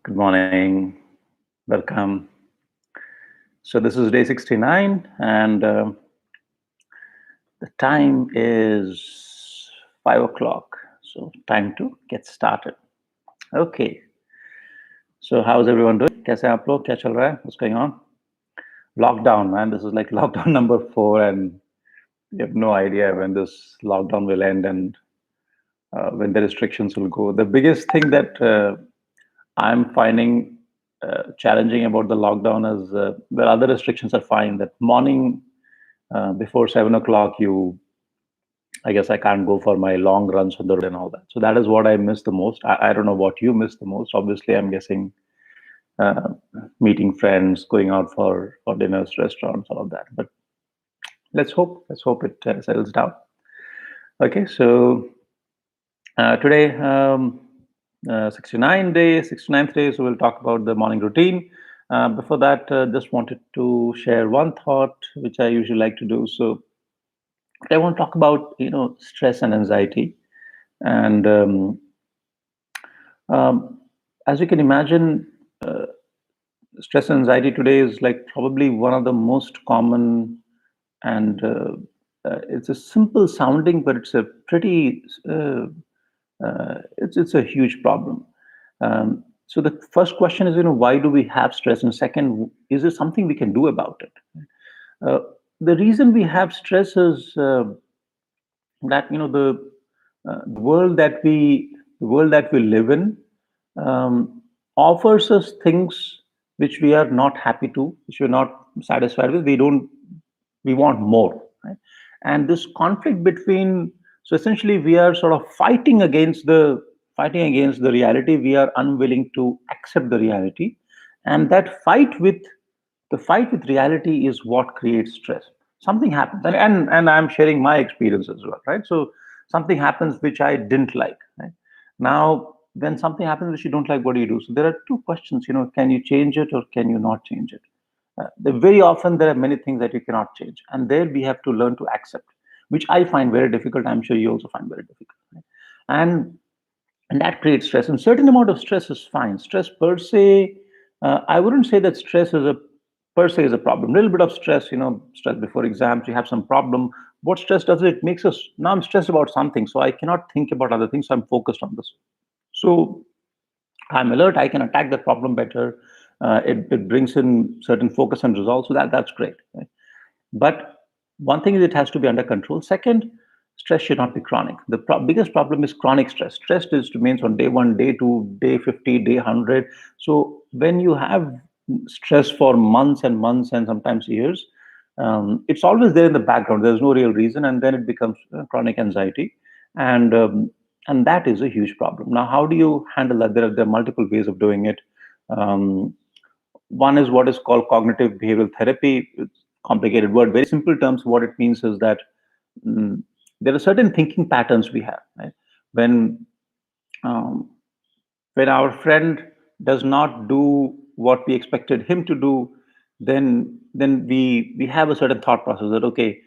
Good morning. Welcome. So, this is day 69, and the time is 5 o'clock. So, time to get started. Okay. So, how's everyone doing? कैसे हैं आप लोग? क्या चल रहा है? What's going on? Lockdown, man. This is like lockdown number 4, and we have no idea when this lockdown will end and when the restrictions will go. The biggest thing that I'm finding challenging about the lockdown is well, other restrictions are fine. That morning before 7 o'clock, I guess I can't go for my long runs on the road and all that. So that is what I miss the most. I don't know what you miss the most. Obviously, I'm guessing uh, meeting friends, going out for dinners, restaurants, all of that. But let's hope it settles down. Okay, so today, 69th day, so we'll talk about the morning routine. Before that, just wanted to share one thought, which I usually like to do. So I want to talk about, stress and anxiety. And um, as you can imagine, uh, stress and anxiety today is like probably one of the most common, and it's a simple sounding, but it's a pretty it's a huge problem. So the first question is, why do we have stress? And second, is there something we can do about it? Uh, the reason we have stress is that the world that we live in um, offers us things which we are not happy to, which we're not satisfied with. We want more, right? And this conflict between, so essentially we are sort of fighting against the reality. We are unwilling to accept the reality, and that fight with reality is what creates stress. Something happens, and I'm sharing my experience as well, right? So something happens which I didn't like, right? Now when something happens which you don't like, what do you do? So there are two questions, can you change it or can you not change it? Very often there are many things that you cannot change, and there we have to learn to accept, which I find very difficult. I'm sure you also find very difficult, right? And and that creates stress, and certain amount of stress is fine. Stress per se, I wouldn't say that stress is a per se is a problem. A little bit of stress, stress before exams, you have some problem. What stress does, it makes us, now I'm stressed about something, so I cannot think about other things, so I'm focused on this. So I'm alert, I can attack the problem better. It brings in certain focus and results, so that's great, right? But one thing is, it has to be under control. Second, stress should not be chronic. The biggest problem is chronic stress. Stress is remains on day one, day two, day 50, day 100. So when you have stress for months and months and sometimes years, it's always there in the background. There's no real reason, and then it becomes chronic anxiety, and and that is a huge problem. Now, how do you handle that? There are multiple ways of doing it. Um, One is what is called cognitive behavioral therapy. It's a complicated word. Very simple terms, what it means is that mm, there are certain thinking patterns we have. Right? When um, when our friend does not do what we expected him to do, then we have a certain thought process that, okay,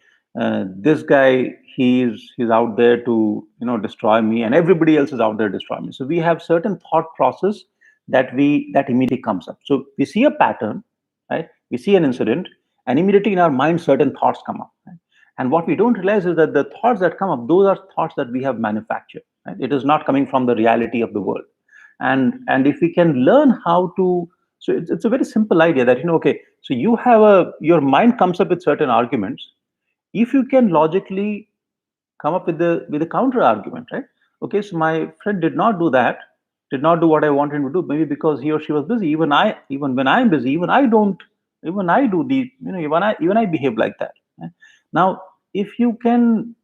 this guy, he's out there to destroy me, and everybody else is out there to destroy me. So we have certain thought process that immediately comes up. So we see a pattern, right? We see an incident, and immediately in our mind certain thoughts come up. Right? And what we don't realize is that the thoughts that come up, those are thoughts that we have manufactured. Right? It is not coming from the reality of the world. And if we can learn how to, so it's a very simple idea that, okay, so your mind comes up with certain arguments. If you can logically come up with a counter argument, right? Okay, so my friend did not do what I wanted him to do, maybe because he or she was busy. Even when I'm busy, even I do the, even I behave like that, right? Now, if you can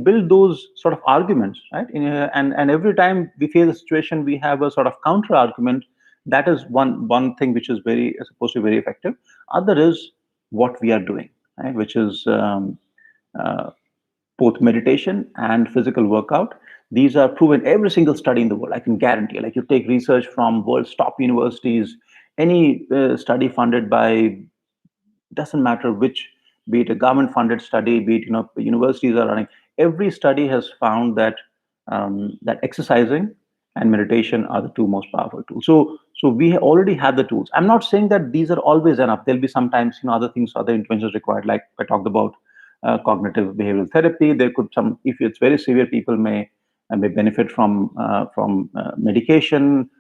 build those sort of arguments, right, and every time we face a situation, we have a sort of counter argument. That is one thing which is very supposed to be very effective. Other is what we are doing, right, which is uh, both meditation and physical workout. These are proven every single study in the world. I can guarantee. Like, you take research from world's top universities, any study funded by, doesn't matter which, be it a government funded study, be it universities are running. Every study has found that that exercising and meditation are the two most powerful tools. So So we already have the tools. I'm not saying that these are always enough. There'll be sometimes, other things, other interventions required, like I talked about cognitive behavioral therapy. There could some, if it's very severe, people may benefit from medication,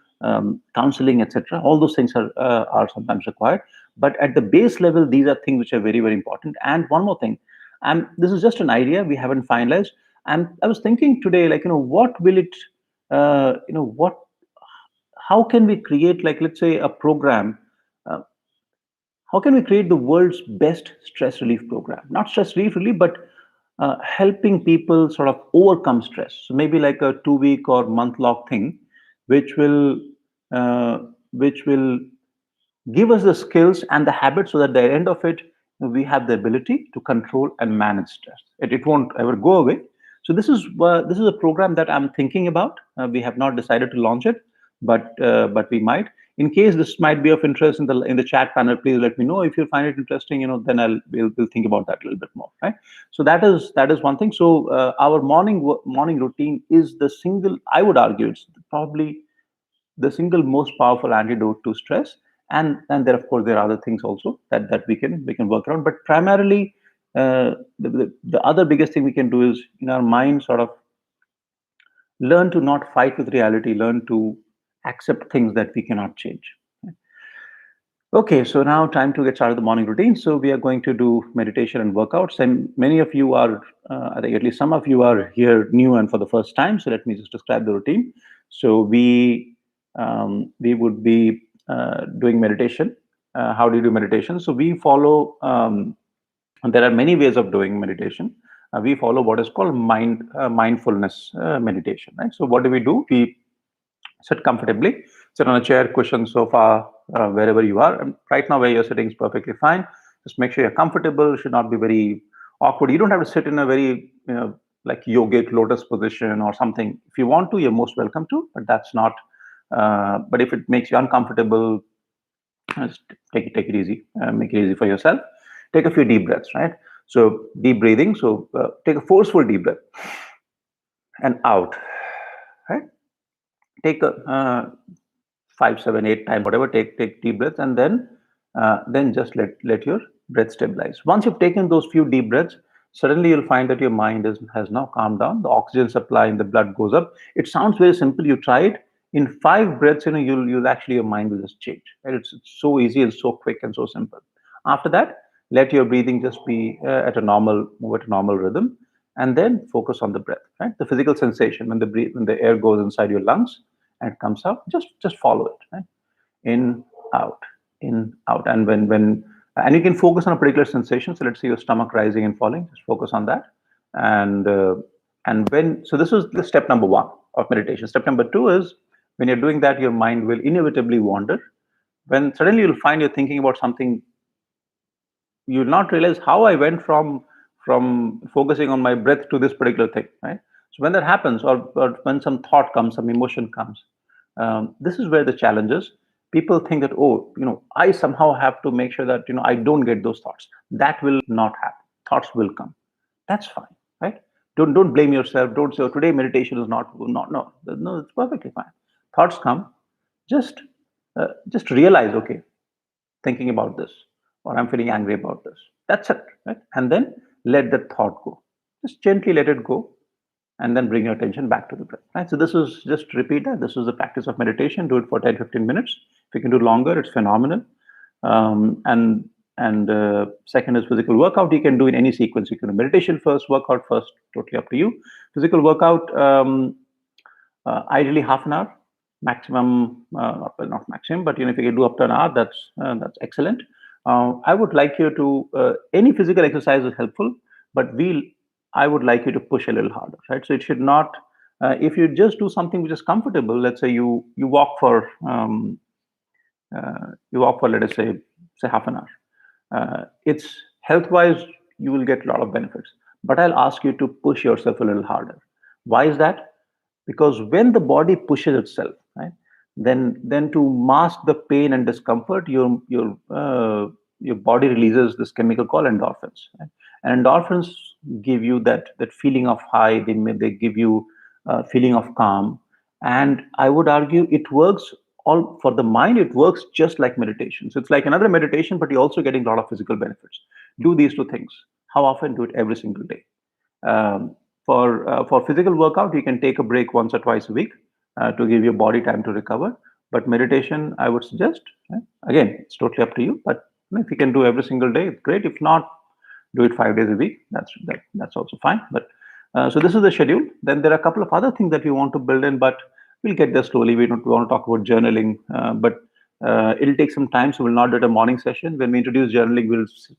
counseling, etc. All those things are sometimes required. But at the base level, these are things which are very, very important. And one more thing, this is just an idea we haven't finalized. And I was thinking today, like, what will it, what, how can we create, like, let's say, a program, uh, how can we create the world's best stress relief program? Not stress relief, but helping people sort of overcome stress. So maybe like a 2 week or month long thing, which will uh, which will give us the skills and the habits, so that at the end of it, we have the ability to control and manage stress. It won't ever go away. So this is a program that I'm thinking about. We have not decided to launch it, but we might. In case this might be of interest in the chat panel, please let me know. If you find it interesting, then we'll think about that a little bit more, right? So that is one thing. So our morning routine is the single, I would argue, it's probably the single most powerful antidote to stress. And there, of course, there are other things also that we can work around, but primarily, the other biggest thing we can do is, in our mind, sort of learn to not fight with reality, learn to accept things that we cannot change. Okay, so now time to get started the morning routine. So we are going to do meditation and workouts, and many of you are, I think at least some of you are here new and for the first time. So let me just describe the routine. So we would be doing meditation. How do you do meditation? So we follow. And there are many ways of doing meditation. We follow what is called mindfulness meditation, right? So what do? We sit comfortably, sit on a chair, cushion, sofa, wherever you are. And right now, where you're sitting is perfectly fine. Just make sure you're comfortable. It should not be very awkward. You don't have to sit in a very, like yogic lotus position or something. If you want to, you're most welcome to, but that's not. But if it makes you uncomfortable, just take it easy. Make it easy for yourself. Take a few deep breaths, right? So deep breathing. So take a forceful deep breath and out, right? Take a 5, 7, 8 times, whatever. Take deep breaths, and then just let your breath stabilize. Once you've taken those few deep breaths, suddenly you'll find that your mind has now calmed down. The oxygen supply in the blood goes up. It sounds very simple. You try it in 5 breaths. You'll actually, your mind will just change. And it's so easy and so quick and so simple. After that, let your breathing just be move at a normal rhythm, and then focus on the breath. Right, the physical sensation when the air goes inside your lungs and it comes out. Just follow it. Right, in, out, in, out. And and you can focus on a particular sensation. So let's say your stomach rising and falling. Just focus on that. And so this is the step number one of meditation. Step number two is, when you're doing that, your mind will inevitably wander. When suddenly you'll find you're thinking about something, you'll not realize how I went from focusing on my breath to this particular thing, right? So when that happens, or when some thought comes, some emotion comes, this is where the challenge is. People think that, oh, I somehow have to make sure that I don't get those thoughts. That will not happen. Thoughts will come. That's fine, right? Don't blame yourself. Don't say, oh, today meditation is not no. It's perfectly fine. Thoughts come. Just realize, okay, thinking about this, or I'm feeling angry about this. That's it, right? And then let that thought go. Just gently let it go, and then bring your attention back to the breath. Right? So this is, just repeat that. This is the practice of meditation. Do it for 10, 15 minutes. If you can do longer, it's phenomenal. And second is physical workout. You can do in any sequence. You can do meditation first, workout first. Totally up to you. Physical workout, ideally half an hour maximum. Well, not maximum, but if you can do up to an hour, that's excellent. I would like you to, any physical exercise is helpful, but I would like you to push a little harder, right? So it should not. If you just do something which is comfortable, let's say you walk for, let us say half an hour. It's health wise, you will get a lot of benefits, but I'll ask you to push yourself a little harder. Why is that? Because when the body pushes itself, right, then to mask the pain and discomfort, your body releases this chemical called endorphins, right? And endorphins give you that feeling of high. They give you a feeling of calm, and I would argue it works all for the mind, it works just like meditation. So it's like another meditation, but you're also getting a lot of physical benefits. Do these two things. How often? Do it every single day. um, for physical workout, you can take a break once or twice a week to give your body time to recover. But meditation, I would suggest, again, it's totally up to you. But if you can do every single day, it's great. If not, do it 5 days a week. That's also fine. But so this is the schedule. Then there are a couple of other things that we want to build in, but we'll get there slowly. We don't want to talk about journaling, but it'll take some time. So we'll not do it a morning session. When we introduce journaling,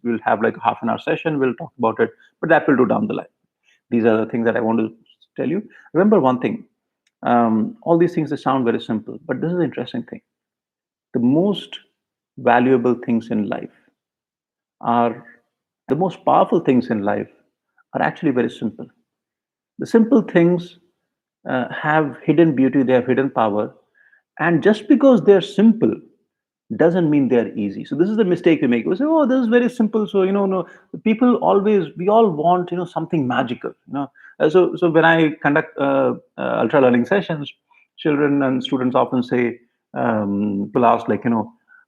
we'll have like a half an hour session. We'll talk about it, but that will do down the line. These are the things that I want to tell you. Remember one thing. All these things, they sound very simple, but this is the interesting thing. The most valuable things in life are the most powerful things in life are actually very simple. The simple things have hidden beauty, they have hidden power. And just because they're simple doesn't mean they're easy. So this is the mistake we make. We say, "Oh, this is very simple." So no, people always, we all want something magical. So when I conduct ultra learning sessions, children and students often say, people ask like,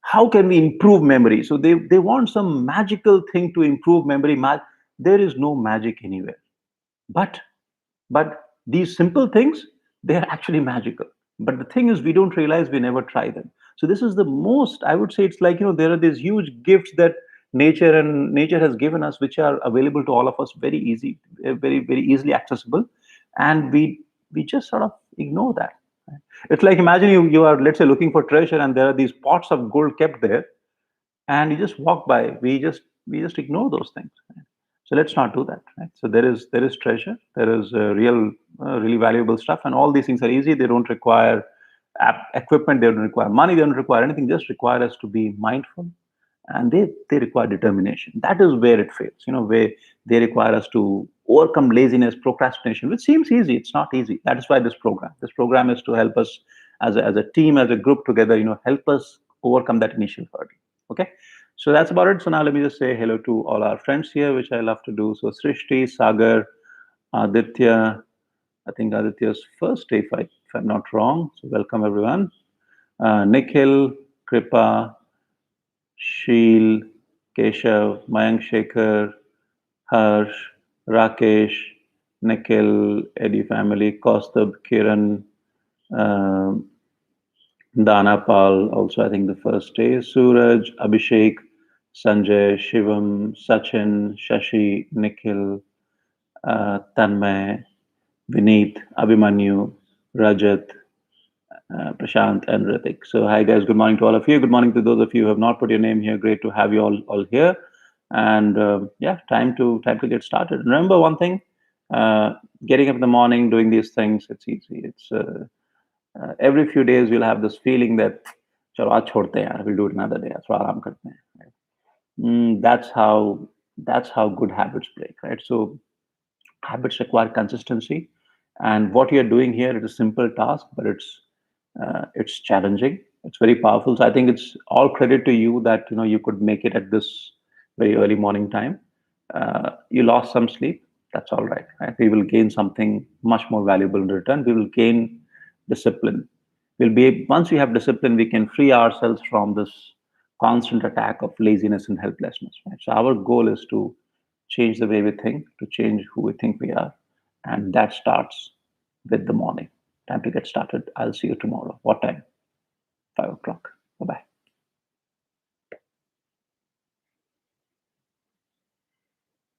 how can we improve memory? So they want some magical thing to improve memory. There is no magic anywhere. But but these simple things, they're actually magical. But the thing is, we don't realize, we never try them. So this is the most, I would say, it's like, there are these huge gifts that nature has given us, which are available to all of us, very easy, very, very easily accessible. And we just sort of ignore that. It's like, imagine you are, let's say, looking for treasure, and there are these pots of gold kept there, and you just walk by. We just ignore those things. Right? So let's not do that. Right? So there is treasure, there is really valuable stuff, and all these things are easy. They don't require equipment, they don't require money, they don't require anything. Just require us to be mindful, and they require determination. That is where it fails. Where they require us to overcome laziness, procrastination, which seems easy. It's not easy. That is why this program is to help us as a team, as a group together. Help us overcome that initial hurdle. Okay. So that's about it. So now let me just say hello to all our friends here, which I love to do. So Srishti, Sagar, Aditya. I think Aditya's first day, if I'm not wrong. So welcome everyone. Nikhil, Kripa, Sheel, Keshav, Mayank Shekhar, Harsh, Rakesh, Nikhil, Eddie family, Kaustubh, Kiran, uh, Dana Pal, also I think the first day, Suraj, Abhishek, Sanjay, Shivam, Sachin, Shashi, Nikhil, Tanmay, Vineet, Abhimanyu, Rajat, Prashant, and Ritik. So, hi guys, good morning to all of you. Good morning to those of you who have not put your name here. Great to have you all here. And yeah, time to get started. Remember one thing: uh, getting up in the morning, doing these things. It's easy. It's every few days you'll have this feeling that, "चलो आज छोड़ते हैं यार, we'll do it another day. थोड़ा आराम करते हैं." Right? That's how good habits break, right? So habits require consistency, and what you're doing here is a simple task, but it's challenging. It's very powerful. So I think it's all credit to you that you could make it at this very early morning time. You lost some sleep. That's all right. Right? We will gain something much more valuable in return. We will gain discipline. Once we have discipline, we can free ourselves from this constant attack of laziness and helplessness. Right? So our goal is to change the way we think, to change who we think we are, and that starts with the morning. Time to get started. I'll see you tomorrow. What time? 5 o'clock. Bye bye.